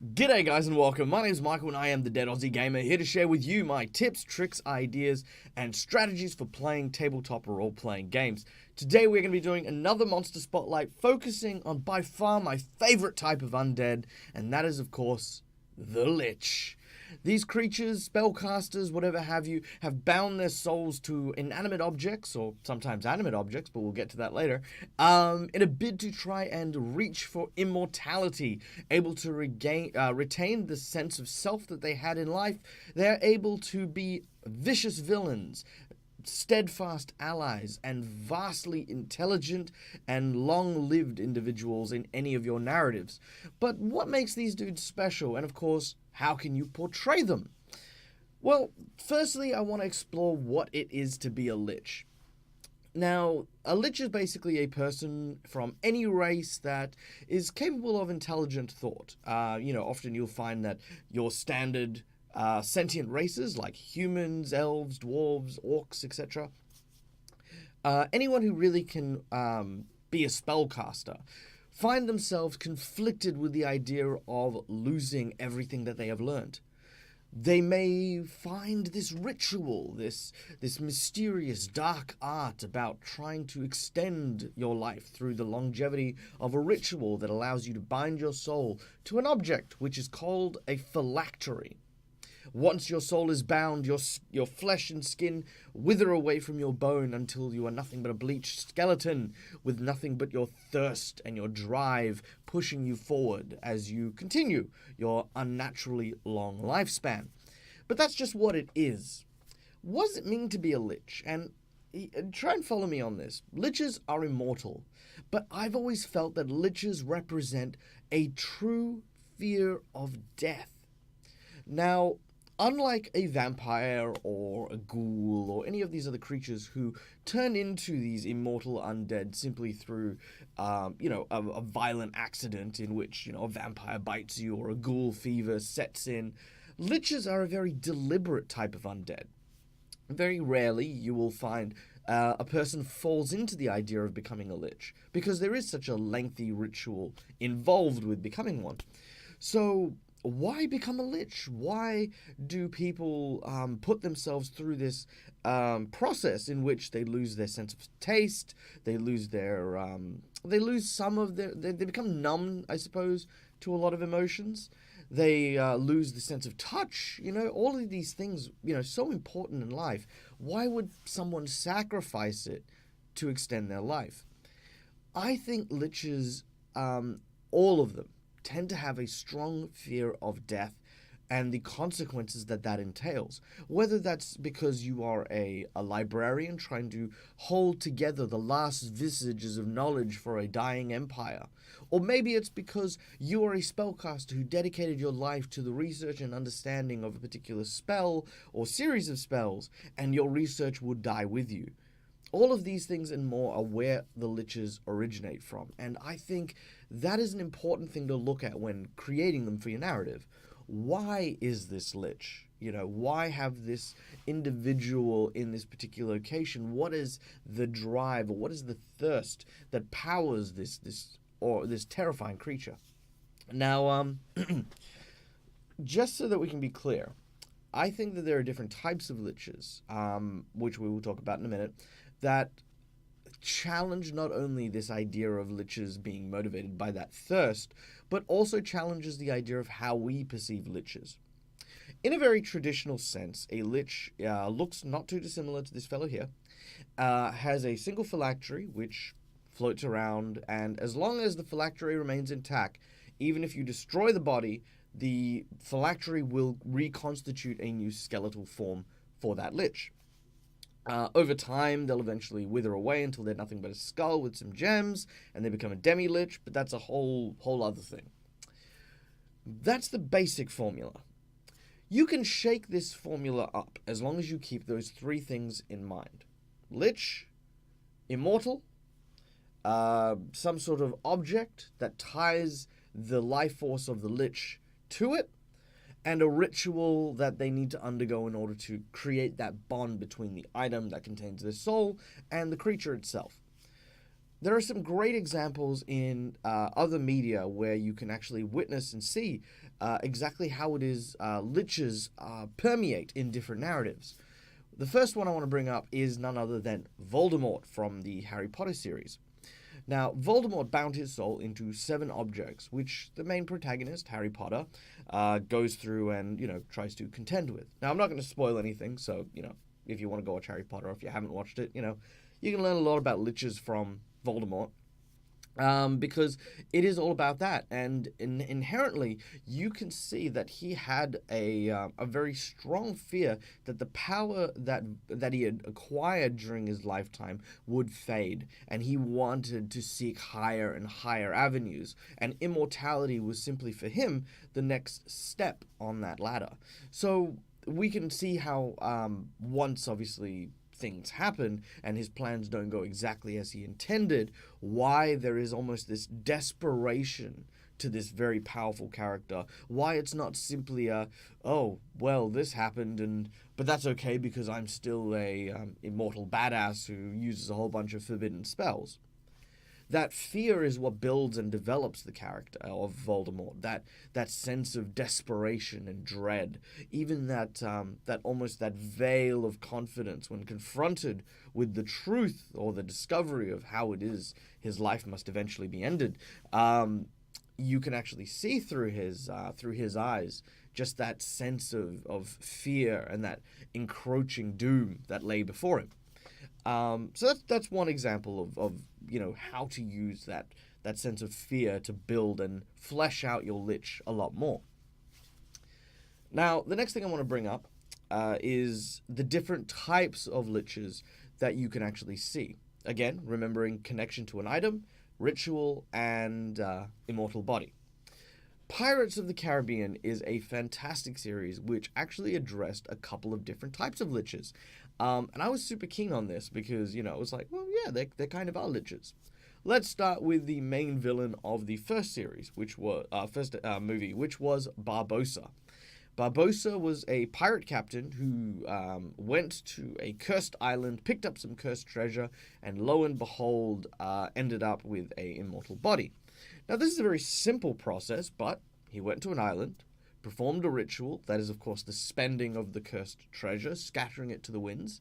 G'day guys and welcome, my name is Michael and I am the Deadaussiegamer, here to share with you my tips, tricks, ideas, and strategies for playing tabletop or role-playing games. Today we're going to be doing another Monster Spotlight, focusing on by far my favourite type of undead, and that is of course, the Lich. These creatures, spellcasters, whatever have you, have bound their souls to inanimate objects, or sometimes animate objects, but we'll get to that later, in a bid to try and reach for immortality, able to retain the sense of self that they had in life. They're able to be vicious villains, steadfast allies, and vastly intelligent and long-lived individuals in any of your narratives. But what makes these dudes special? And of course, how can you portray them? Well, firstly, I want to explore what it is to be a Lich. Now, a Lich is basically a person from any race that is capable of intelligent thought. Often you'll find that your standard sentient races like humans, elves, dwarves, orcs, etc. Anyone who really can be a spellcaster find themselves conflicted with the idea of losing everything that they have learned. They may find this ritual, this mysterious dark art about trying to extend your life through the longevity of a ritual that allows you to bind your soul to an object which is called a phylactery. Once your soul is bound, your flesh and skin wither away from your bone until you are nothing but a bleached skeleton with nothing but your thirst and your drive pushing you forward as you continue your unnaturally long lifespan. But that's just what it is. What does it mean to be a Lich? And try and follow me on this. Liches are immortal, but I've always felt that Liches represent a true fear of death. Now, unlike a vampire or a ghoul or any of these other creatures who turn into these immortal undead simply through, a violent accident in which, a vampire bites you or a ghoul fever sets in, Liches are a very deliberate type of undead. Very rarely you will find a person falls into the idea of becoming a Lich, because there is such a lengthy ritual involved with becoming one. So, why become a Lich? Why do people put themselves through this process in which they lose their sense of taste, they lose some of they become numb, I suppose, to a lot of emotions. They lose the sense of touch, all of these things, so important in life. Why would someone sacrifice it to extend their life? I think Liches, all of them, tend to have a strong fear of death and the consequences that entails. Whether that's because you are a librarian trying to hold together the last vestiges of knowledge for a dying empire, or maybe it's because you are a spellcaster who dedicated your life to the research and understanding of a particular spell or series of spells, and your research would die with you. All of these things and more are where the Liches originate from, and I think that is an important thing to look at when creating them for your narrative. Why is this Lich? Why have this individual in this particular location? What is the drive, or what is the thirst that powers this terrifying creature? Now, just so that we can be clear, I think that there are different types of Liches, which we will talk about in a minute, that challenge not only this idea of Liches being motivated by that thirst, but also challenges the idea of how we perceive Liches. In a very traditional sense, a Lich looks not too dissimilar to this fellow here, has a single phylactery which floats around, and as long as the phylactery remains intact, even if you destroy the body, the phylactery will reconstitute a new skeletal form for that Lich. Over time, they'll eventually wither away until they're nothing but a skull with some gems, and they become a demi-Lich, but that's a whole other thing. That's the basic formula. You can shake this formula up as long as you keep those three things in mind. Lich, immortal, some sort of object that ties the life force of the Lich to it, and a ritual that they need to undergo in order to create that bond between the item that contains their soul and the creature itself. There are some great examples in other media where you can actually witness and see exactly how it is liches permeate in different narratives. The first one I want to bring up is none other than Voldemort from the Harry Potter series. Now, Voldemort bound his soul into 7 objects, which the main protagonist, Harry Potter, goes through and, tries to contend with. Now, I'm not going to spoil anything, so, if you want to go watch Harry Potter, or if you haven't watched it, you can learn a lot about liches from Voldemort. Because it is all about that, and inherently you can see that he had a very strong fear that the power that he had acquired during his lifetime would fade, and he wanted to seek higher and higher avenues, and immortality was simply for him the next step on that ladder. So we can see how once obviously things happen and his plans don't go exactly as he intended, why there is almost this desperation to this very powerful character, why it's not simply oh well, this happened, but that's okay because I'm still a immortal badass who uses a whole bunch of forbidden spells. That fear is what builds and develops the character of Voldemort. That sense of desperation and dread, even that almost that veil of confidence when confronted with the truth or the discovery of how it is his life must eventually be ended. You can actually see through his eyes just that sense of fear and that encroaching doom that lay before him. So that's one example of how to use that sense of fear to build and flesh out your Lich a lot more. Now, the next thing I want to bring up is the different types of Liches that you can actually see. Again, remembering connection to an item, ritual, and immortal body. Pirates of the Caribbean is a fantastic series which actually addressed a couple of different types of Liches. And I was super keen on this because, it was like, well, yeah, they kind of are Liches. Let's start with the main villain of the first series, which was first movie, which was Barbosa. Barbosa was a pirate captain who went to a cursed island, picked up some cursed treasure, and lo and behold, ended up with a immortal body. Now, this is a very simple process, but he went to an island, performed a ritual, that is, of course, the spending of the cursed treasure, scattering it to the winds,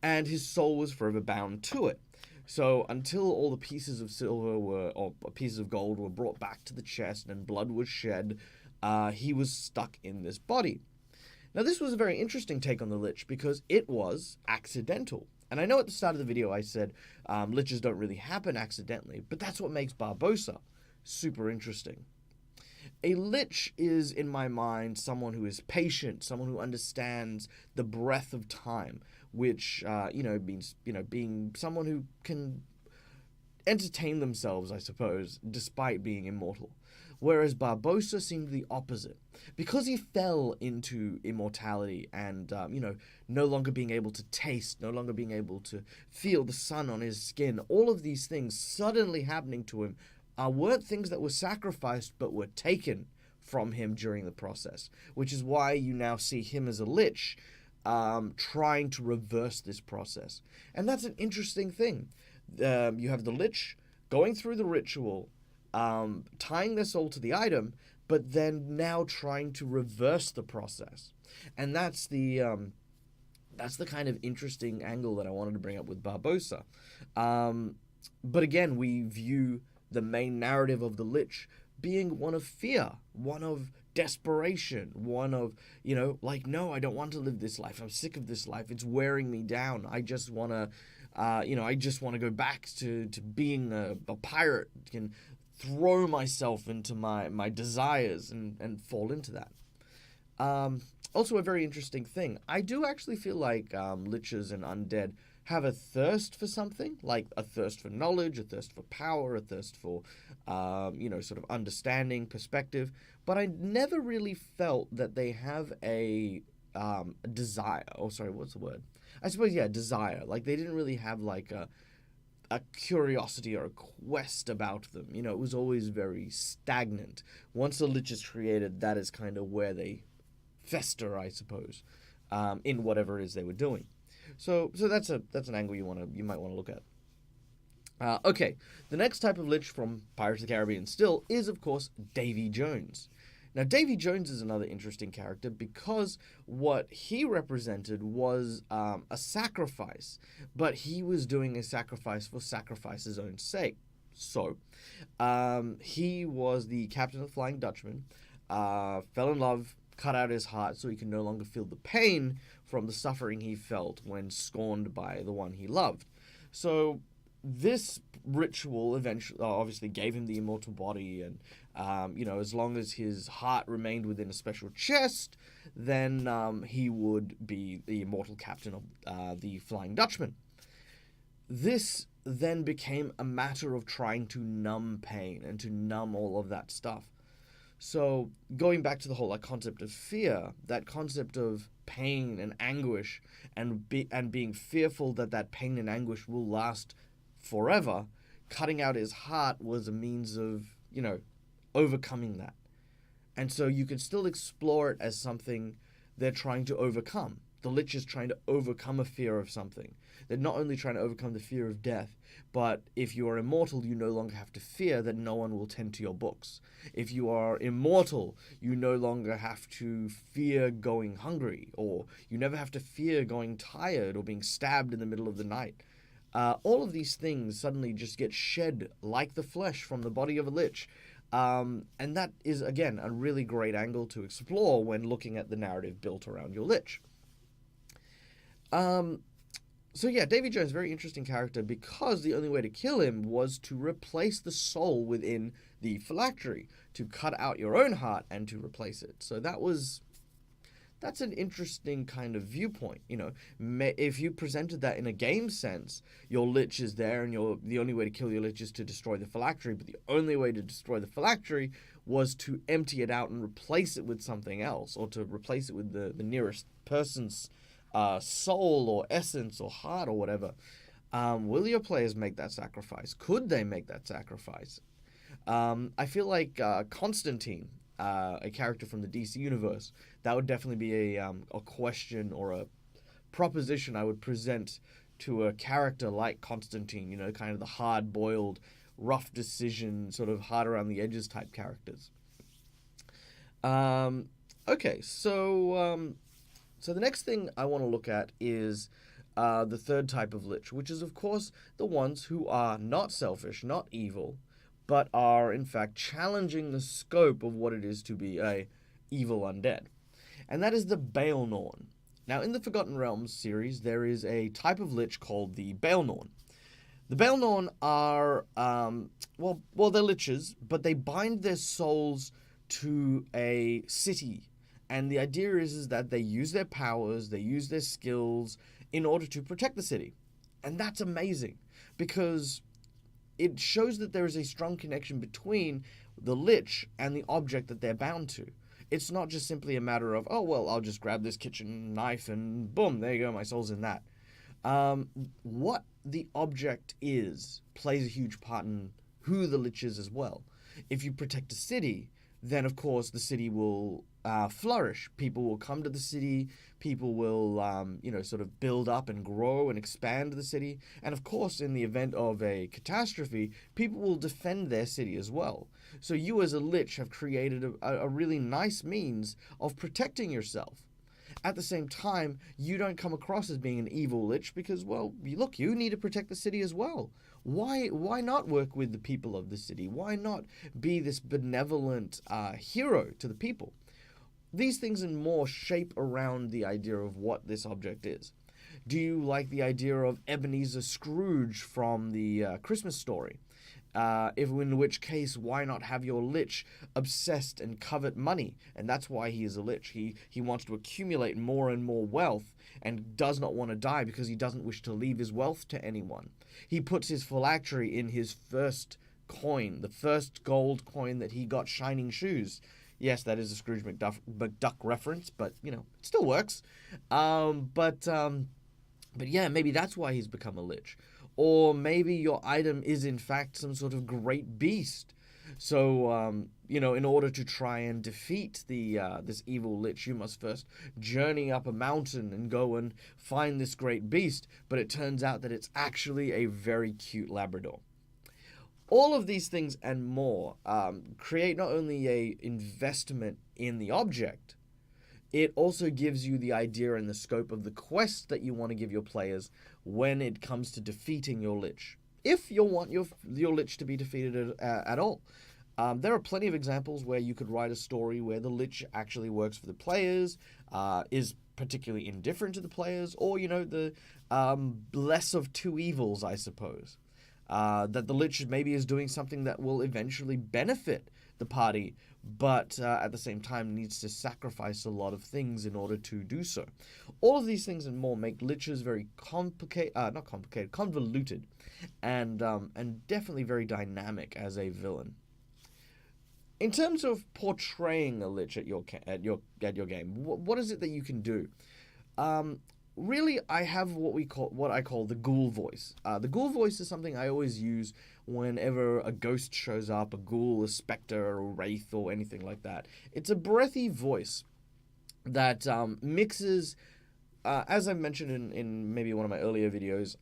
and his soul was forever bound to it. So until all the pieces of silver or pieces of gold were brought back to the chest and blood was shed, he was stuck in this body. Now, this was a very interesting take on the Lich because it was accidental. And I know at the start of the video I said Liches don't really happen accidentally, but that's what makes Barbosa super interesting. A Lich is, in my mind, someone who is patient, someone who understands the breadth of time, which, means, being someone who can entertain themselves, I suppose, despite being immortal. Whereas Barbosa seemed the opposite. Because he fell into immortality and, no longer being able to taste, no longer being able to feel the sun on his skin, all of these things suddenly happening to him weren't things that were sacrificed but were taken from him during the process, which is why you now see him as a Lich trying to reverse this process. And that's an interesting thing. You have the Lich going through the ritual, tying their soul to the item, but then now trying to reverse the process. And that's the kind of interesting angle that I wanted to bring up with Barbosa. But again, we view the main narrative of the Lich being one of fear, one of desperation, one of, no, I don't want to live this life. I'm sick of this life. It's wearing me down. I just want to, go back to being a pirate and throw myself into my desires and fall into that. Also, a very interesting thing. I do actually feel like Liches and undead have a thirst for something, like a thirst for knowledge, a thirst for power, a thirst for, sort of understanding, perspective. But I never really felt that they have a desire. Oh, sorry, what's the word? I suppose, yeah, desire. Like, they didn't really have, like, a curiosity or a quest about them. It was always very stagnant. Once a Lich is created, that is kind of where they fester, I suppose, in whatever it is they were doing. So that's an angle you might want to look at. Okay, the next type of Lich from Pirates of the Caribbean still is, of course, Davy Jones. Now, Davy Jones is another interesting character because what he represented was a sacrifice, but he was doing a sacrifice for sacrifice's own sake. So, he was the captain of the Flying Dutchman, fell in love, cut out his heart so he could no longer feel the pain from the suffering he felt when scorned by the one he loved. So, this ritual eventually obviously gave him the immortal body, and as long as his heart remained within a special chest, then he would be the immortal captain of the Flying Dutchman. This then became a matter of trying to numb pain and to numb all of that stuff. So going back to the whole concept of fear, that concept of pain and anguish, and being fearful that that pain and anguish will last forever, cutting out his heart was a means of, overcoming that. And so you could still explore it as something they're trying to overcome. The Lich is trying to overcome a fear of something. They're not only trying to overcome the fear of death, but if you are immortal, you no longer have to fear that no one will tend to your books. If you are immortal, you no longer have to fear going hungry, or you never have to fear going tired or being stabbed in the middle of the night. All of these things suddenly just get shed like the flesh from the body of a Lich. And that is, again, a really great angle to explore when looking at the narrative built around your Lich. So yeah, Davy Jones, very interesting character, because the only way to kill him was to replace the soul within the phylactery, to cut out your own heart and to replace it. So that's an interesting kind of viewpoint. If you presented that in a game sense, your Lich is there, and the only way to kill your Lich is to destroy the phylactery, but the only way to destroy the phylactery was to empty it out and replace it with something else, or to replace it with the nearest person's soul or essence or heart or whatever. Will your players make that sacrifice? Could they make that sacrifice? I feel like Constantine, a character from the DC universe, that would definitely be a question or a proposition I would present to a character like Constantine, kind of the hard-boiled, rough decision, sort of hard around the edges type characters. Okay, so the next thing I want to look at is the third type of Lich, which is, of course, the ones who are not selfish, not evil, but are, in fact, challenging the scope of what it is to be a evil undead. And that is the Baelnorn. Now, in the Forgotten Realms series, there is a type of Lich called the Baelnorn. The Baelnorn are, they're Liches, but they bind their souls to a city. And the idea is that they use their powers, they use their skills in order to protect the city. And that's amazing, because it shows that there is a strong connection between the Lich and the object that they're bound to. It's not just simply a matter of, I'll just grab this kitchen knife and boom, there you go, my soul's in that. What the object is plays a huge part in who the Lich is as well. If you protect a city, then of course the city will flourish. People will come to the city. People will, sort of build up and grow and expand the city. And of course, in the event of a catastrophe, people will defend their city as well. So you as a Lich have created a really nice means of protecting yourself. At the same time, you don't come across as being an evil Lich because, you need to protect the city as well. Why not work with the people of the city? Why not be this benevolent hero to the people? These things and more shape around the idea of what this object is. Do you like the idea of Ebenezer Scrooge from the Christmas Story? In which case, why not have your Lich obsessed and covet money? And that's why he is a Lich. He wants to accumulate more and more wealth and does not want to die because he doesn't wish to leave his wealth to anyone. He puts his phylactery in his first coin, the first gold coin that he got shining shoes. Yes, that is a Scrooge McDuck reference, but, it still works. But yeah, maybe that's why he's become a Lich. Or maybe your item is, in fact, some sort of great beast. So, in order to try and defeat this evil Lich, you must first journey up a mountain and go and find this great beast. But it turns out that it's actually a very cute Labrador. All of these things and more create not only a investment in the object, it also gives you the idea and the scope of the quest that you want to give your players when it comes to defeating your Lich. If you want your Lich to be defeated at all. There are plenty of examples where you could write a story where the Lich actually works for the players, is particularly indifferent to the players, or, the less of two evils, I suppose. That the Lich maybe is doing something that will eventually benefit the party, but at the same time needs to sacrifice a lot of things in order to do so. All of these things and more make Liches very convoluted, and definitely very dynamic as a villain. In terms of portraying a Lich at your game, what is it that you can do? Really, I have what I call the Ghoul Voice. The Ghoul Voice is something I always use whenever a ghost shows up, a ghoul, a specter, or a wraith, or anything like that. It's a breathy voice that mixes, as I mentioned in maybe one of my earlier videos,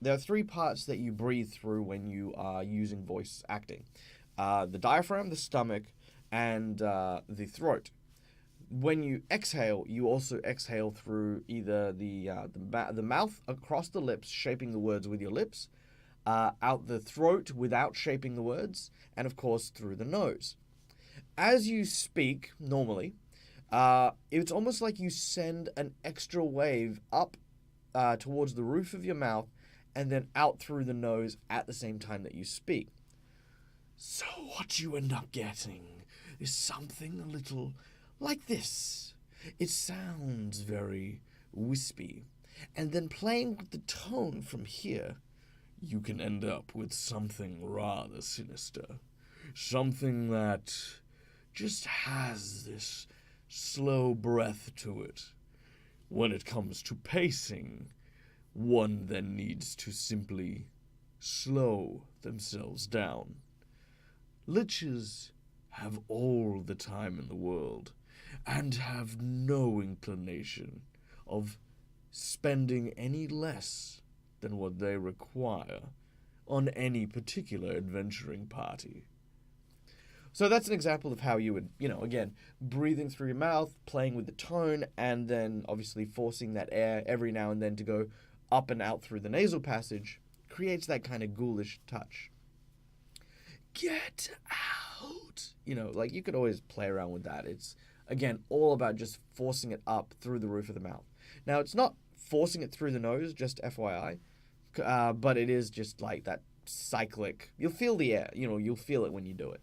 there are three parts that you breathe through when you are using voice acting. The diaphragm, the stomach, and the throat. When you exhale, you also exhale through either the mouth across the lips, shaping the words with your lips, out the throat without shaping the words, and of course through the nose. As you speak normally, it's almost like you send an extra wave up towards the roof of your mouth and then out through the nose at the same time that you speak. So what you end up getting is something a little like this. It sounds very wispy. And then playing with the tone from here, you can end up with something rather sinister. Something that just has this slow breath to it. When it comes to pacing, one then needs to simply slow themselves down. Liches have all the time in the world, and have no inclination of spending any less than what they require on any particular adventuring party. So that's an example of how you would, again, breathing through your mouth, playing with the tone, and then obviously forcing that air every now and then to go up and out through the nasal passage creates that kind of ghoulish touch. Get out! You could always play around with that. It's, again, all about just forcing it up through the roof of the mouth. Now, it's not forcing it through the nose, just FYI, but it is just like that cyclic. You'll feel the air, you'll feel it when you do it.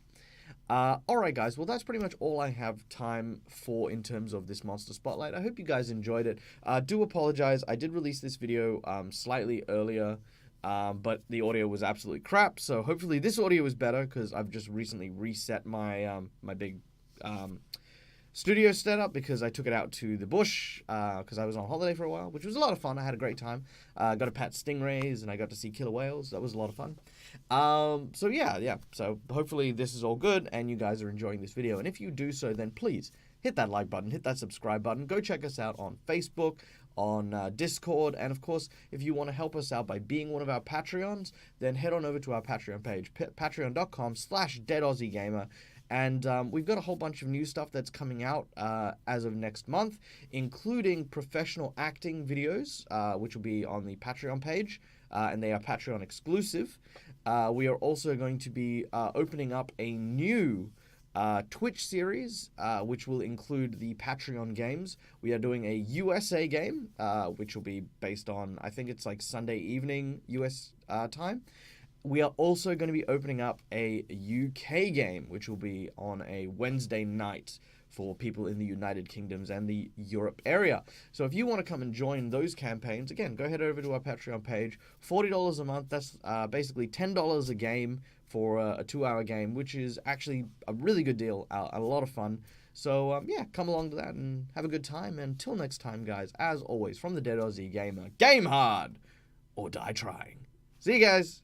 Alright guys, well that's pretty much all I have time for in terms of this Monster Spotlight. I hope you guys enjoyed it. Do apologize, I did release this video slightly earlier, but the audio was absolutely crap, so hopefully this audio is better, because I've just recently reset my my big studio setup, because I took it out to the bush, because I was on holiday for a while, which was a lot of fun. I had a great time. Got to pat stingrays, and I got to see killer whales. That was a lot of fun. So yeah, so hopefully this is all good, and you guys are enjoying this video, and if you do so, then please hit that like button, hit that subscribe button, go check us out on Facebook, on Discord, and of course, if you want to help us out by being one of our Patreons, then head on over to our Patreon page, patreon.com/Deadaussiegamer, and we've got a whole bunch of new stuff that's coming out as of next month, including professional acting videos, which will be on the Patreon page, and they are Patreon exclusive. We are also going to be opening up a new Twitch series, which will include the Patreon games. We are doing a USA game, which will be based on, I think it's like Sunday evening US time. We are also going to be opening up a UK game, which will be on a Wednesday night for people in the United Kingdoms and the Europe area. So if you want to come and join those campaigns, again, go head over to our Patreon page. $40 a month, that's basically $10 a game for a 2-hour game, which is actually a really good deal, a lot of fun. So yeah, come along to that and have a good time. And until next time, guys, as always, from the Deadaussiegamer, game hard or die trying. See you guys.